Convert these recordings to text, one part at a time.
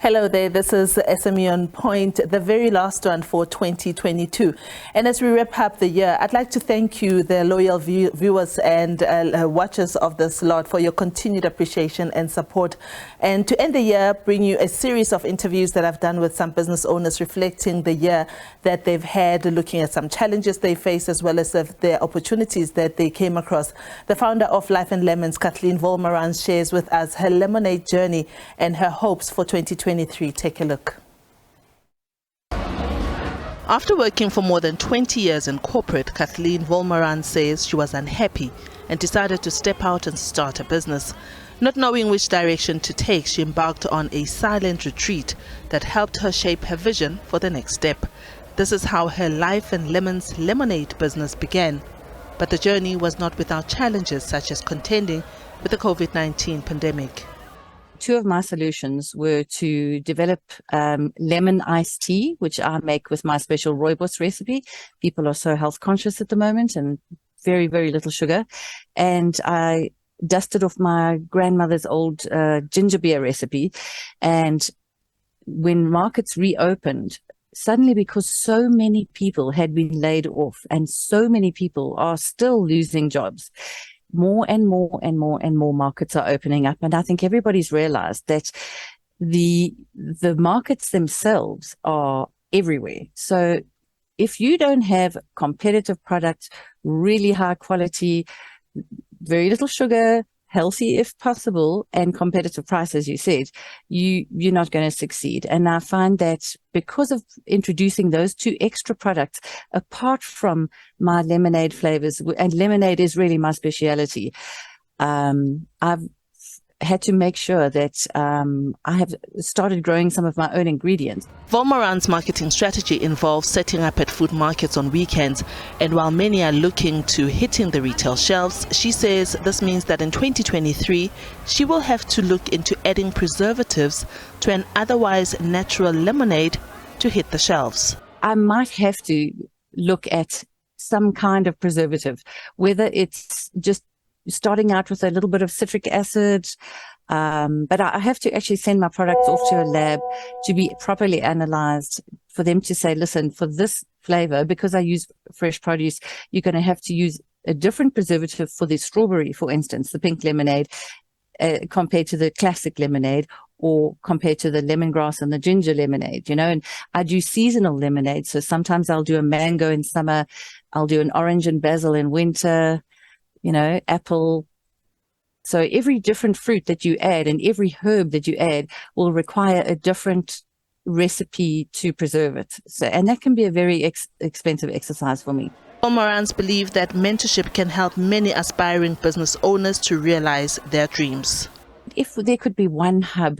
Hello there, this is SME Point, the very last one for 2022. And as we wrap up the year, I'd like to thank you, the loyal viewers and watchers of this lot, for your continued appreciation and support. And to end the year, bring you a series of interviews that I've done with some business owners reflecting the year that they've had, looking at some challenges they face as well as the opportunities that they came across. The founder of Life and Lemons, Kathleen Volmaran, shares with us her lemonade journey and her hopes for 2023. Take a look. After working for more than 20 years in corporate, Kathleen Volmaran says she was unhappy and decided to step out and start a business. Not knowing which direction to take, she embarked on a silent retreat that helped her shape her vision for the next step. This is how her Life and Lemons lemonade business began. But the journey was not without challenges, such as contending with the COVID-19 pandemic. Two of my solutions were to develop lemon iced tea, which I make with my special rooibos recipe. People are so health conscious at the moment and very, very little sugar. And I dusted off my grandmother's old ginger beer recipe. And when markets reopened, suddenly, because so many people had been laid off and so many people are still losing jobs, more and more and more and more markets are opening up. And I think everybody's realized that the markets themselves are everywhere. So if you don't have competitive products, really high quality, very little sugar, healthy if possible, and competitive price, as you said, you're not going to succeed. And I find that because of introducing those two extra products, apart from my lemonade flavors, and lemonade is really my speciality, I've had to make sure that I have started growing some of my own ingredients. Volmaran's marketing strategy involves setting up at food markets on weekends, and while many are looking to hitting the retail shelves, she says this means that in 2023 she will have to look into adding preservatives to an otherwise natural lemonade to hit the shelves. I might have to look at some kind of preservative, whether it's just starting out with a little bit of citric acid, but I have to actually send my products off to a lab to be properly analyzed for them to say, listen, for this flavor, because I use fresh produce, you're going to have to use a different preservative for the strawberry, for instance, the pink lemonade, compared to the classic lemonade, or compared to the lemongrass and the ginger lemonade, and I do seasonal lemonade. So sometimes I'll do a mango in summer, I'll do an orange and basil in winter, apple. So every different fruit that you add and every herb that you add will require a different recipe to preserve it. So, and that can be a very expensive exercise for me. Volmarans believe that mentorship can help many aspiring business owners to realize their dreams. If there could be one hub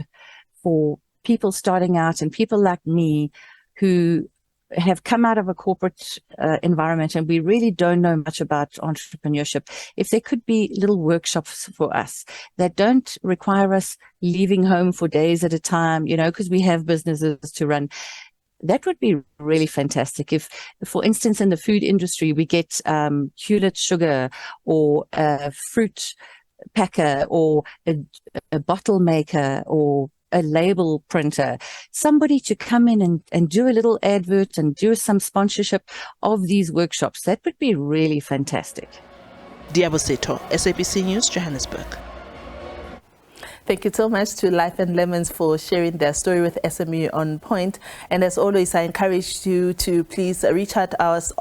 for people starting out and people like me who have come out of a corporate environment and we really don't know much about entrepreneurship, if there could be little workshops for us that don't require us leaving home for days at a time, because we have businesses to run, that would be really fantastic. If, for instance, in the food industry, we get Hewlett sugar or a fruit packer or a bottle maker or a label printer, somebody to come in and do a little advert and do some sponsorship of these workshops. That would be really fantastic. Diabo Seto, SABC News, Johannesburg. Thank you so much to Life and Lemons for sharing their story with SME Point. And as always, I encourage you to please reach us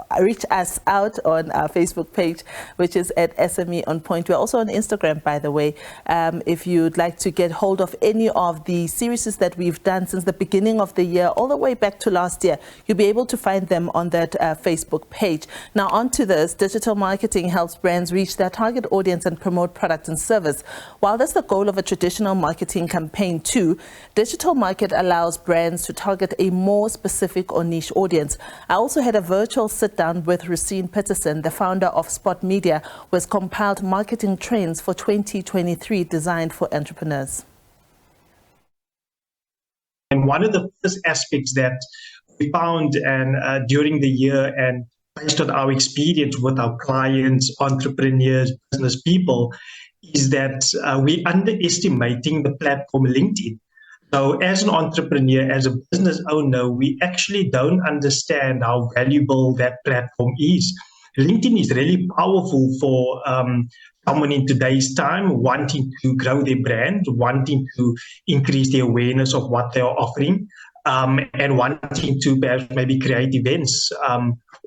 out on our Facebook page, which is at SME Point. We're also on Instagram, by the way. If you'd like to get hold of any of the series that we've done since the beginning of the year, all the way back to last year, you'll be able to find them on that Facebook page. Now, on to this. Digital marketing helps brands reach their target audience and promote product and service. While that's the goal of a traditional marketing campaign too, digital market allows brands to target a more specific or niche audience. I also had a virtual sit down with Rucien Petersen, the founder of Spott Media, who has compiled marketing trends for 2023 designed for entrepreneurs. And one of the first aspects that we found during the year, and based on our experience with our clients, entrepreneurs, business people, is that we're underestimating the platform LinkedIn. So as an entrepreneur, as a business owner, we actually don't understand how valuable that platform is. LinkedIn is really powerful for someone in today's time wanting to grow their brand, wanting to increase the awareness of what they are offering, and wanting to perhaps maybe create events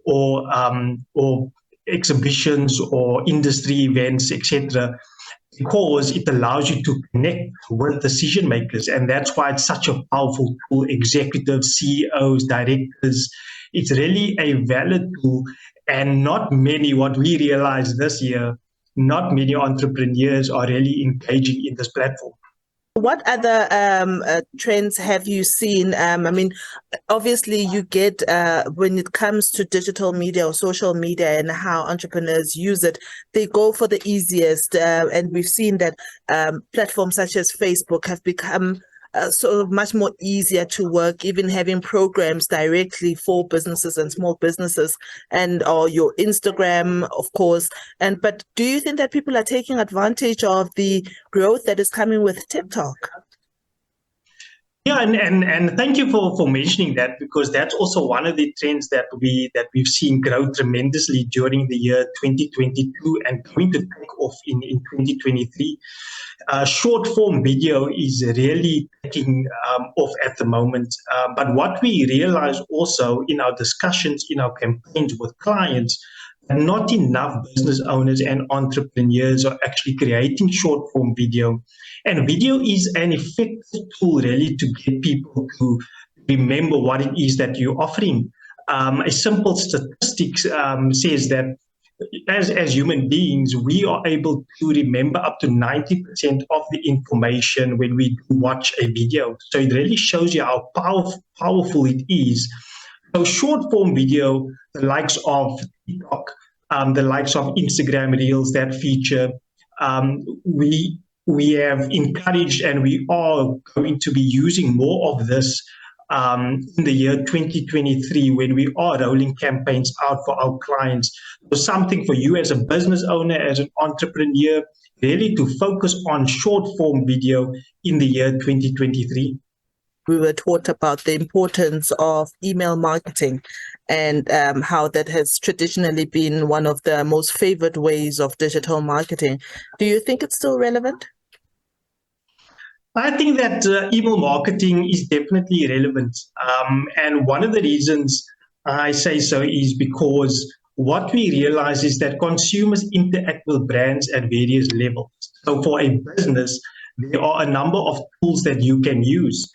or exhibitions or industry events, etc., because it allows you to connect with decision makers. And that's why it's such a powerful tool. Executives, CEOs, directors. It's really a valid tool. And not many, what we realized this year, not many entrepreneurs are really engaging in this platform. What other trends have you seen? I mean, obviously you get, when it comes to digital media or social media and how entrepreneurs use it, they go for the easiest. And we've seen that platforms such as Facebook have become so much more easier to work, even having programs directly for businesses and small businesses, and or your Instagram, of course. But do you think that people are taking advantage of the growth that is coming with TikTok? Yeah, and thank you for mentioning that, because that's also one of the trends that we've seen grow tremendously during the year 2022 and going to take off in 2023. Short form video is really taking off at the moment. But what we realize also in our discussions, in our campaigns with clients, that not enough business owners and entrepreneurs are actually creating short form video. And video is an effective tool really to get people to remember what it is that you're offering. A simple statistics says that as human beings, we are able to remember up to 90% of the information when we watch a video. So it really shows you how powerful it is. So short form video, the likes of TikTok, the likes of Instagram Reels that feature, we have encouraged and we are going to be using more of this in the year 2023 when we are rolling campaigns out for our clients. So something for you as a business owner, as an entrepreneur, really to focus on short form video in the year 2023. We were taught about the importance of email marketing and how that has traditionally been one of the most favored ways of digital marketing. Do you think it's still relevant? I think that email marketing is definitely relevant. And one of the reasons I say so is because what we realize is that consumers interact with brands at various levels. So for a business, there are a number of tools that you can use.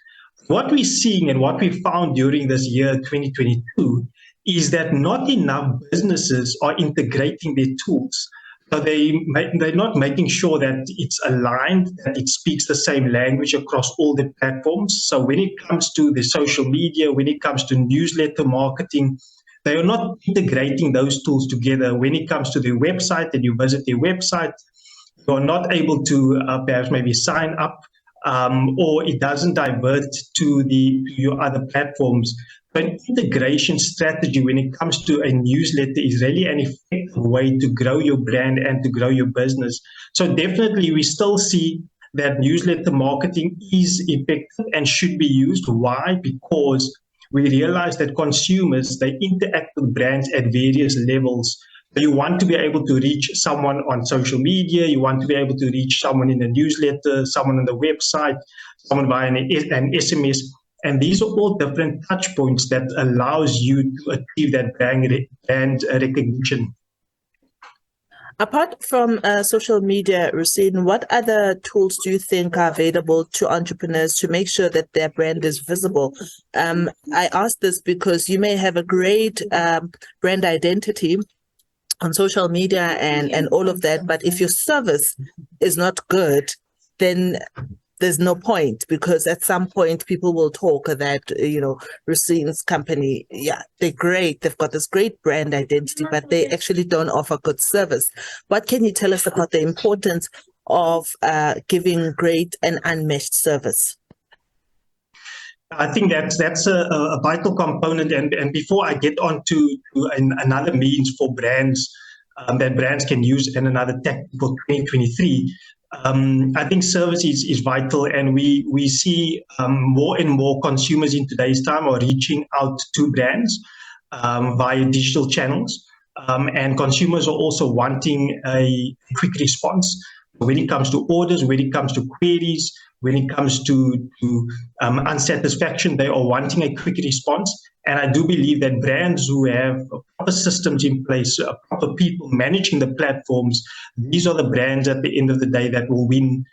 What we're seeing and what we found during this year, 2022, is that not enough businesses are integrating their tools. So they're not making sure that it's aligned, that it speaks the same language across all the platforms. So when it comes to the social media, when it comes to newsletter marketing, they are not integrating those tools together. When it comes to their website and you visit their website, you're not able to perhaps maybe sign up or it doesn't divert to your other platforms. An integration strategy when it comes to a newsletter is really an effective way to grow your brand and to grow your business. So definitely we still see that newsletter marketing is effective and should be used. Why? Because we realize that consumers, they interact with brands at various levels. So you want to be able to reach someone on social media, you want to be able to reach someone in a newsletter, someone on the website, someone via an SMS. And these are all different touch points that allows you to achieve that brand recognition. Apart from social media, Rucien, what other tools do you think are available to entrepreneurs to make sure that their brand is visible? I ask this because you may have a great brand identity on social media and all of that, but if your service is not good, then there's no point, because at some point people will talk that, Rucien's company, yeah, they're great. They've got this great brand identity, but they actually don't offer good service. What can you tell us about the importance of giving great and unmatched service? I think that's a vital component. And before I get on to another means for brands that brands can use, and another tactic for 2023. I think service is vital, and we see more and more consumers in today's time are reaching out to brands via digital channels, and consumers are also wanting a quick response when it comes to orders, when it comes to queries, when it comes to unsatisfaction. They are wanting a quick response. And I do believe that brands who have proper systems in place, proper people managing the platforms, these are the brands at the end of the day that will win,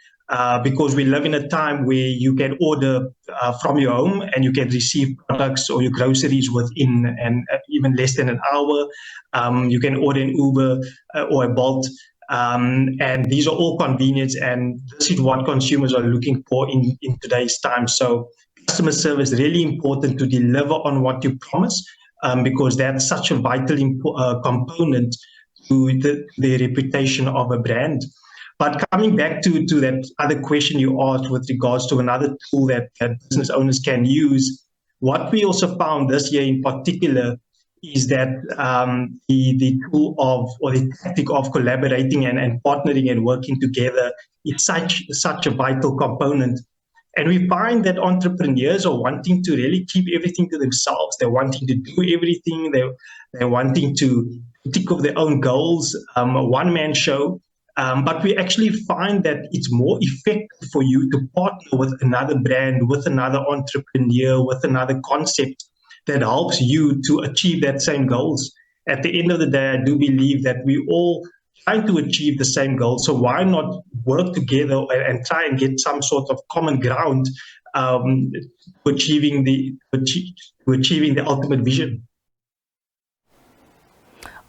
because we live in a time where you can order from your home and you can receive products or your groceries within and even less than an hour. You can order an Uber or a Bolt. And these are all convenience, and this is what consumers are looking for in today's time. So customer service is really important to deliver on what you promise, because that's such a vital component to the reputation of a brand. But coming back to that other question you asked with regards to another tool that business owners can use, what we also found this year in particular is that the tool of, or the tactic of collaborating and partnering and working together is such a vital component. And we find that entrepreneurs are wanting to really keep everything to themselves. They're wanting to do everything. They're wanting to tick off their own goals, a one-man show. But we actually find that it's more effective for you to partner with another brand, with another entrepreneur, with another concept that helps you to achieve that same goals. At the end of the day, I do believe that we all trying to achieve the same goal. So why not work together and try and get some sort of common ground to achieving the ultimate vision?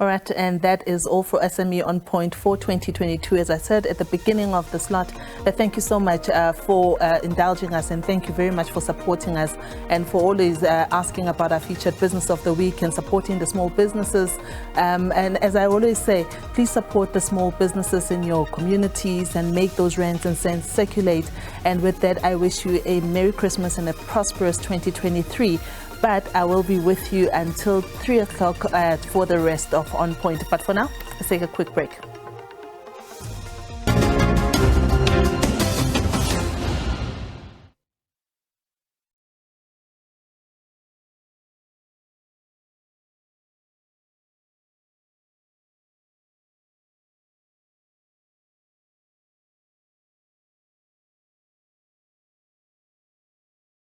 All right, and that is all for SME On Point for 2022. As I said at the beginning of the slot, thank you so much for indulging us, and thank you very much for supporting us and for always asking about our featured business of the week and supporting the small businesses. And as I always say, please support the small businesses in your communities and make those rands and cents circulate. And with that, I wish you a Merry Christmas and a prosperous 2023. But I will be with you until 3 o'clock for the rest of On Point. But for now, let's take a quick break.